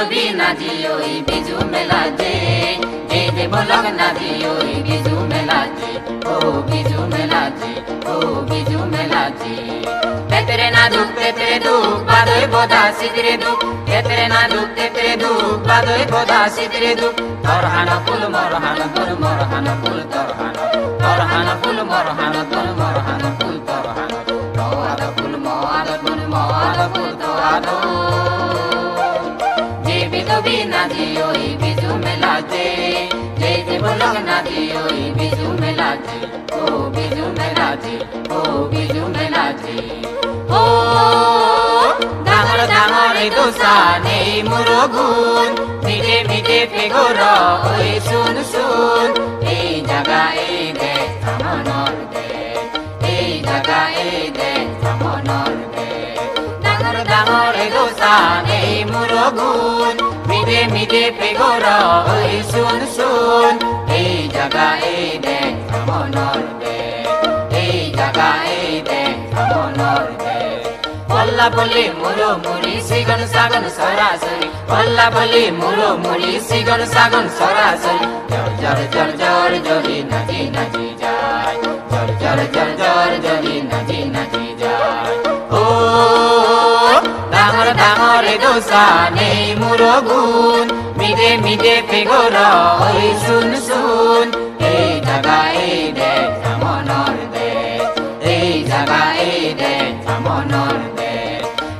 भी नाची ओई बिजू मेला जे बोलग नाची ओई बिजू मेला जे ओ बिजू मेला जे ओ बिजू मेला जे तेरे ना दुख तेरे दुख बादोई बोधा सिदरे दुख तेरे ना दुख तेरे दुख बादोई बोधा सिदरे दुख तरहाना फूल मोरहाना फूल मोरहाना फूल तरहाना फूल मोरहाना फूल मोरहाना फूल तरहाना तोआदा फूल मोआदा फूल तोआदा जे भी नाची ओई बिजू मेला जे बोलग नाची ओई बिजू मेला जे ओ बिजू मेला जे ओ बिजू मेला जे ओ ডাঙর দোসা নেই মুরগুন মিটে মিটে পেগোর ওই শুন শুন এই জায়গা এই দেখ থামনর দেখ এই জায়গা এই দেখ থামনর দেখ ডাঙর দোসা নেই মুরগুন মিটে মিটে পেগোর ওই শুন শুন এই জায়গা এই দেখ থামনর দেখ এই জায়গা এই দেখ থামনর দেখ পল্লা বলি মুরো মুড়ি সিগন সাগন সরাসরি পল্লা বলি মুরো মুড়ি সিগন সাগন সরাসরি জর জর জর জর জরি নাচি নাচি যায় জর জর জর জর জরি নাচি নাচি যায় ও ডাঙর দোসা নেই মুরো গুণ মিটে মিটে পেগোর ওই শুন শুন এই জায়গা এই দেখ থামনর দেখ এই জায়গা এই দেখ থামনর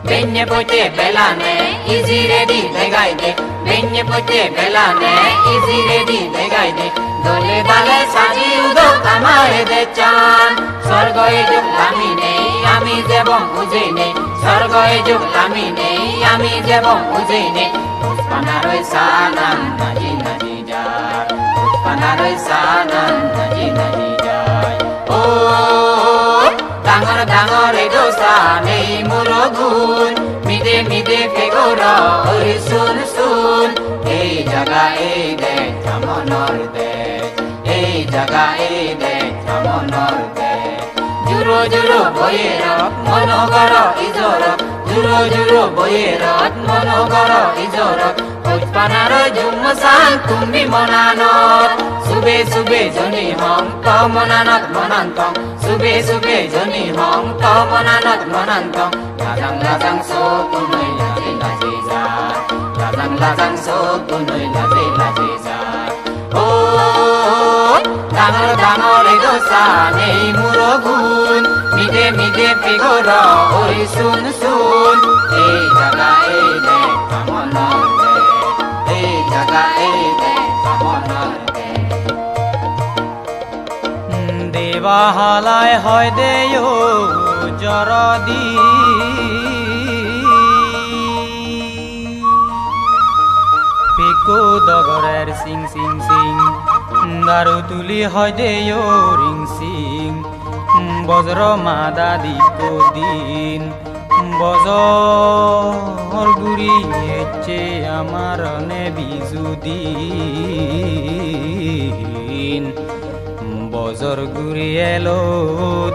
Benye pote belane, easy ready degaide. Benye pote belane, easy ready degaide. Dole dale saji udo amare de chan. Sorgoe juk lami nei, ami jebon uje nei. Sorgoe juk lami nei, ami jebon uje nei. Uspanaroi sanan naji naji jai. Uspanaroi sanan naji naji jai. Oh, ডাঙর দোসা নেই মুরগুন মিদে মিদে পেগোর ওই শুন শুন এই জায়গা এই দেখ থামনর দেখ এই জায়গা এই দেখ থামনর দেখ জুরো জুরো বইয়ের মনোগর ইজর জুরো জুরো বইয়ের মনোগর ইজর উৎপানার জুমসান তুমি মনানত সুবে সুবে জনি হম ক মনানত মনান্তং সুবে সুবে জনি হম ক মনানত মনান্তং লাজাং লাজাং সো কুনৈ লাজে লাজে যা লাজাং লাজাং সো কুনৈ লাজে লাজে যা ও ডাঙর দোসা নেই মুরগুন মিটে মিটে পেগোর ওই শুন শুন এই জায়গা এই দেখ থামনর দেখ এই জায়গা এই দেখ থামনর দেবাহালায় হয় দেও জরদি পেকো দগরের সিং সিং সিং দারু তুলি হয় দেও রিং সিং বজ্র মাদা দীপ দিন বজর গুড়ি এচ্ছে আমার নে বিজু দিন বজর গুড়ি এলো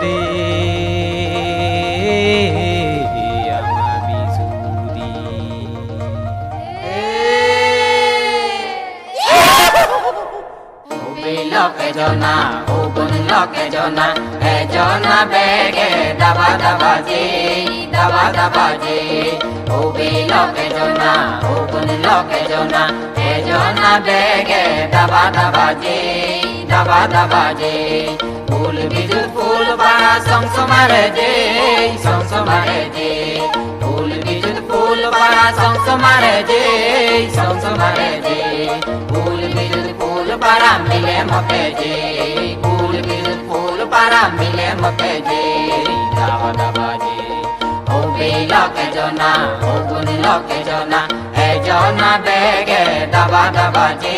দে আমার বিজু দিন লকে জনা ও বন লকে জনা এ জনা বেগে দাবা দাবা যে ও বি লকে জনা ও বন লকে জনা এ জনা বেগে দাবা দাবা যে ফুল বিজু ফুল বাড়া সংসমারে যে ফুল বিজু ফুল বাড়া সংসমারে যে ফুল বিজু ফুল para mile mokeje ful bil ful para mile mokeje dawa dawa je o be loke jona o gun loke jona e jona bege dawa dawa je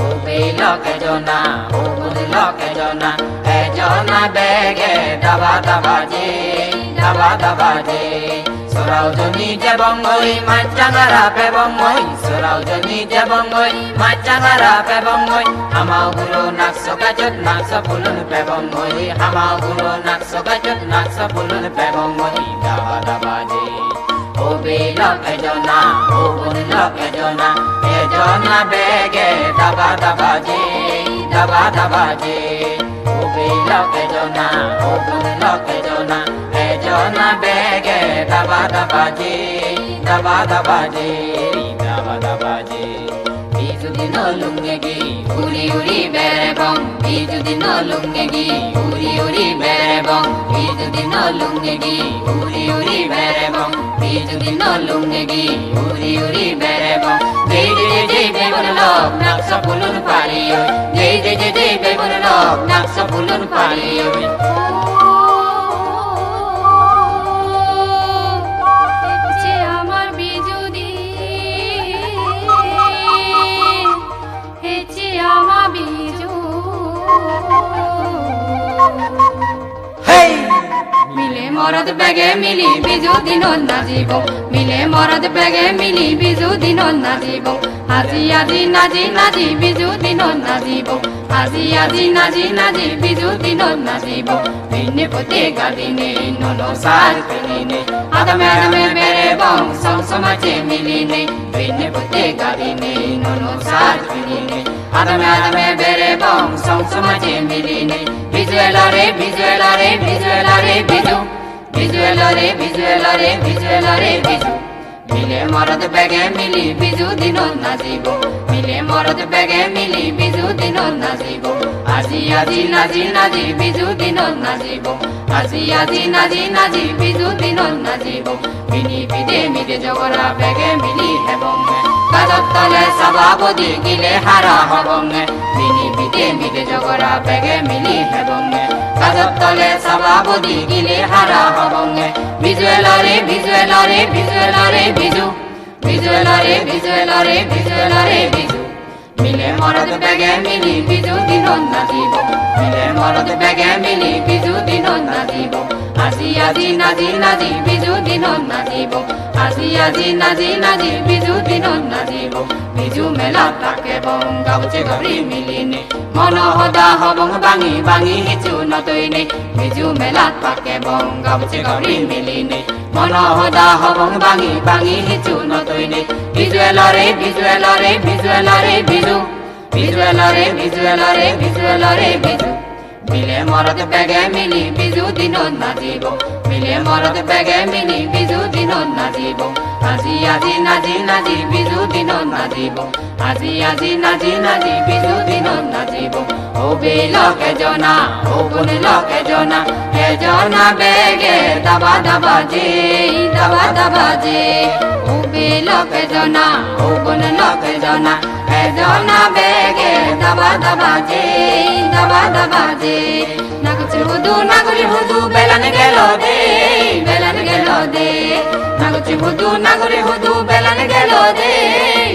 o be loke jona o gun loke jona e jona bege dawa dawa je Sorau joni jabongoi macangara pebongoi Sorau joni jabongoi macangara pebongoi Hamau gulo nakso kajut nakso pulun pebongoi Hamau gulo nakso kajut nakso pulun pebongoi Dawa dawa je ও বিলক এজনা ও বুনলক এজনা এজনা বেগে দাবা দাবা যে দাবা দাবা যে ও বিলক এজনা ও বুনলক এজনা এজনা বেগে দাবা দাবা যে দাবা দাবা যে দাবা দাবা যে বিজুদিন লুঙ্গেগি উড়ি উড়ি বেরেবং বিজুদিন লুঙ্গেগি উড়ি উড়ি বেরেবং বিজুদিন লুঙ্গেগি উড়ি উড়ি বেরেবং বিজুদিন লুঙ্গেগি উড়ি উড়ি বেরেবং জয় জয় জয় বেবন লোক নাকশা ফুলুন পারিও জয় জয় জয় জয় বেবন লোক নাকশা ফুলুন পারিও মিলে মরদ বেগে মিলি বিজু দিন নাজিব মিলে মরদ বেগে মিলি বিজু দিন নাজিব আজি আজি নাজি নাজি বিজু দিন নাজিব আজি আজি নাজি নাজি বিজু দিন নাজিব বিনে পতে গাদিনে ননো সার পিনিনে আদমে আদমে বেরে বং সংসমাজে মিলিনে বিনে পতে গাদিনে ননো সার পিনিনে আদমে আদমে বেরে বং সংসমাজে মিলিনে ভিজুয়েলারে ভিজুয়েলারে ভিজুয়েলারে ভিজু ভিজুয়েলারে ভিজুয়েলারে ভিজুয়েলারে ভিজু মিলে মরদ বেগে মিলি বিজু দিন নাজিব মিলে মরদ বেগে মিলি বিজু দিন নাজিব আজি আজি নাজি নাজি বিজু দিন নাজিব আজি আজি নাজি নাজি বিজু দিন নাজিব মিনি বিদে মিলে জগরা বেগে মিলি হেবং গাদত তলে সভাপতি গিলে হারা হবং মিনি বিদে মিলে জগরা বেগে মিলি হেবং গাদত তলে সভাপতি গিলে হারা হবং ভিজুয়েলারে ভিজুয়েলারে ভিজুয়েলারে ভিজু ভিজুয়েলারে ভিজুয়েলারে ভিজুয়েলারে ভিজু মিলে মরদ বেগে মিলি বিজু দিন নাজিব মিলে মরদ বেগে মিলি বিজু দিন নাজিব আজি আজি নাজি নাজি বিজু দিন নাজিব আজি আজি নাজি নাজি বিজু দিন নাজিব বিজু মেলা তাকে বং গাউচে গবরি মিলিনে মন হদা হবং বাঙি বাঙি হিচু নতইনে বিজু মেলা তাকে বং গাউচে গবরি মিলিনে মন হদা হবং বাঙি বাঙি হিচু নতইনে ভিজুয়েলারে ভিজুয়েলারে ভিজুয়েলারে ভিজু ভিজুয়েলারে ভিজুয়েলারে ভিজুয়েলারে ভিজু মিলে মরদ বেগে মিলি বিজু দিন নাজিব মিলে মরদ বেগে মিলি বিজু দিন নাজিব আজি আজি নাজি নাজি বিজু দিন নাজিব আজি আজি নাজি নাজি বিজু দিন নাজিব ও বিলক এজনা ও বুনলক এজনা এজনা বেগে দাবা দাবা যে দাবা দাবা যে ও বিলক এজনা ও বুনলক এজনা এজনা বেগে দাবা দাবা যে দাবা দাবা যে নাগচি হুদু বেলান গেল দে বেলান গেল দে নাগচি হুদু বেলান গেল দে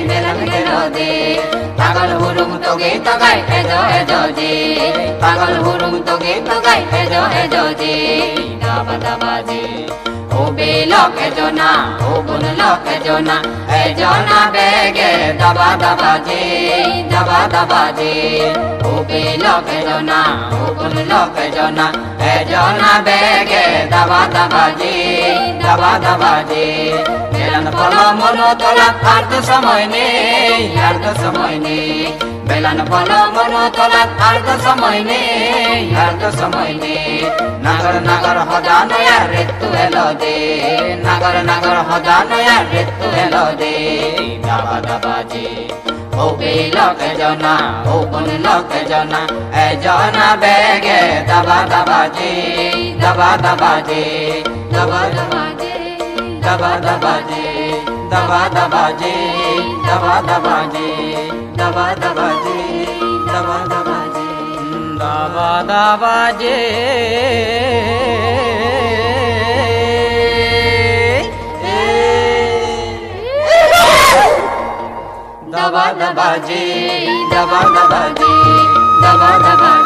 বেলান গেল দে পাগল হুরুম তোগে তগাই এজো এজো যে পাগল হুরুম তোগে তগাই এজো এজো যে দাবা দাবা যে ও বিলক এজনা ও বুনলক এজনা এজনা বেগে দাবা দাবা যে দাবা দাবা যে ও বিলক এজনা ও বুনলক এজনা এজনা বেগে দাবা দাবা যে দাবা দাবা যে বেলান ফল মন তোলা আর তো সময় নেই আর তো সময় নেই বেলান ফল মন তোলা আর তো সময় নেই আর তো সময় নেই নাগর নাগর হদা নয়া ঋতু এলো দে নাগর নাগর হদা নয়া ঋতু এলো দে দাবা দাবা যে ও বিলক এজনা ও বুনলক এজনা এজনা বেগে দাবা দাবা যে দাবা দাবা যে দাবা দাবা যে দাবা দাবা যে দাবা দাবা যে দাবা দাবা যে দাবা দাবা যে দাবা দাবা যে দাবা দাবা যে দাবা দাবা যে দাবা দাবা যে দাবা দাবা